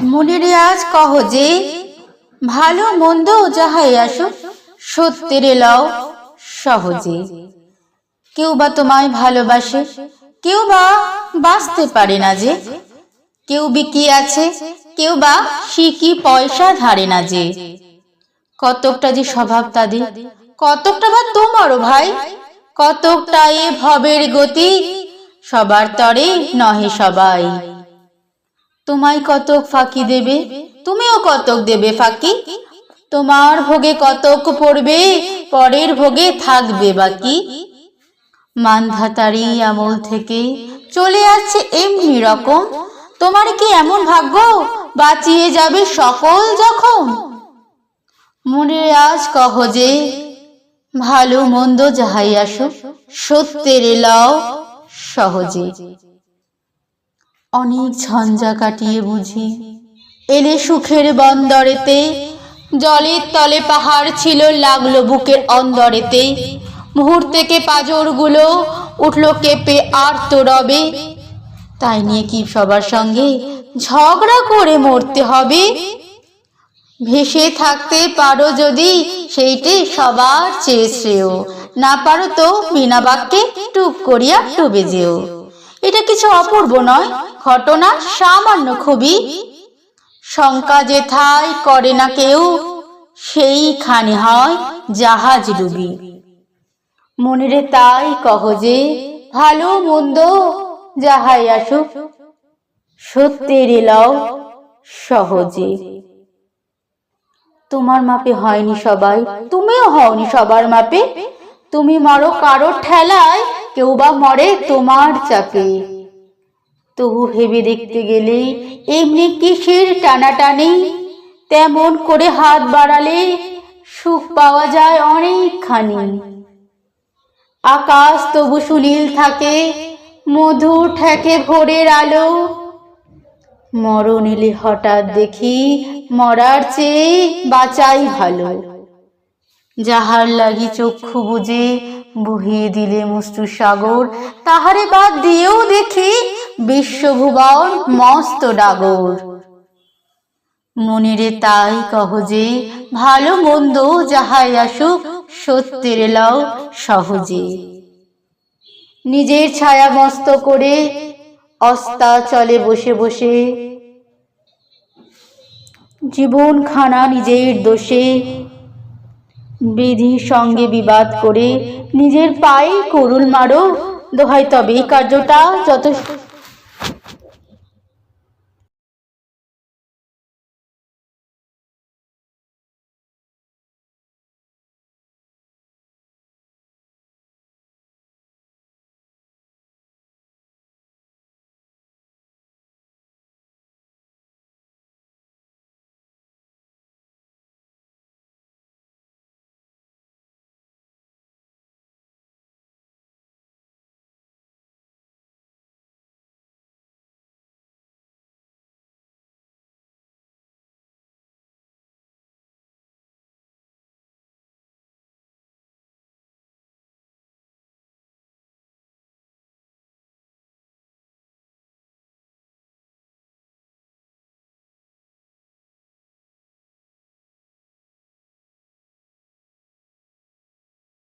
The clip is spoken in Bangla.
মনিরে আজ কহ যে ভালো মন্দ যাহাই আসুক সত্যের লও সহজে। কেউ বা তোমায় ভালোবাসে, কেউ বা বাঁচতে পারে না যে, কেউ বিকি আছে, কেউ বা শিকি পয়সা ধারে না যে। কতকটা যে স্বভাব তাদের, কতকটা বা তোমারও ভাই, কতকটা এ ভবের গতি, সবার তরে নহে সবাই। তোমায় কতক ফাঁকি দেবে, তুমিও কতক দেবে ফাঁকি, তোমার ভোগে কতক পড়বে, পরের ভোগে থাকবে বাকি। মানধাতারি আমল থেকে চলে আসছে এমনি রকম, তোমার কি এমন ভাগ্য বাঁচিয়ে যাবে সকল যখন। মনে আজ কহ যে ভালো মন্দ যাহাই আসুক সত্যের লও সহজে। অনেক ঝঞ্ঝা কাটিয়ে বুঝি এলে সুখের বন্দরেতে, জলের তলে পাহাড় ছিল লাগলো বুকের অন্দরেতে। মুহূর্তেকে পাঁজরগুলো উঠল কেঁপে আর্ত রবে, তাই নিয়ে কি সবার সঙ্গে ঝগড়া করে মরতে হবে। ভেসে থাকতে পারো যদি সেইটে সবার চেয়ে শ্রেয়, না পারো তো বিনা বাক্যে টুপ করিয়া ডুবে যেও। এটা কিছু অপূর্ব নয়, ঘটনা সামান্য খুবই, শঙ্কা যেথায় করে না কেউ সেইখানে হয় জাহাজ ডুবি। মনিরে তাই কহ যে ভালো মন্দ যাহাই আসুক সত্যের লও সহজে। তোমার মাপে হয়নি সবাই, তুমিও হওনি সবার মাপে, তুমি মরো কারোর ঠেলায়, কেউ বা মরে তোমার চাপে। তবু ভেবে দেখতে গেলে এমনি কিসের টানাটানি, তেমন করে হাত বাড়ালে সুখ পাওয়া যায় অনেকখানি। আকাশ তবু সুনীল থাকে, মধু ঠেকে ভোরের আলো, মরণ এলে হঠাৎ দেখি মরার চেয়ে বাঁচাই ভালো। যাহার লাগি চক্ষু বুঝে বহিয়ে দিলে মুষ্টু সাগর, তাহারে বাদ দিয়েও দেখি বিশ্বভুবন মস্ত ডাগর। মনিরে তাই কহ যে ভালো মন্দ যাহাই আসুক সত্যের লও সহজে। নিজের ছায়া মস্ত করে অস্তা চলে বসে বসে, জীবন খানা নিজের দোষে, বিধির সঙ্গে বিবাদ করে নিজের পায়ে কুড়ুল মারো, দোহাই তবে কার্যটা যত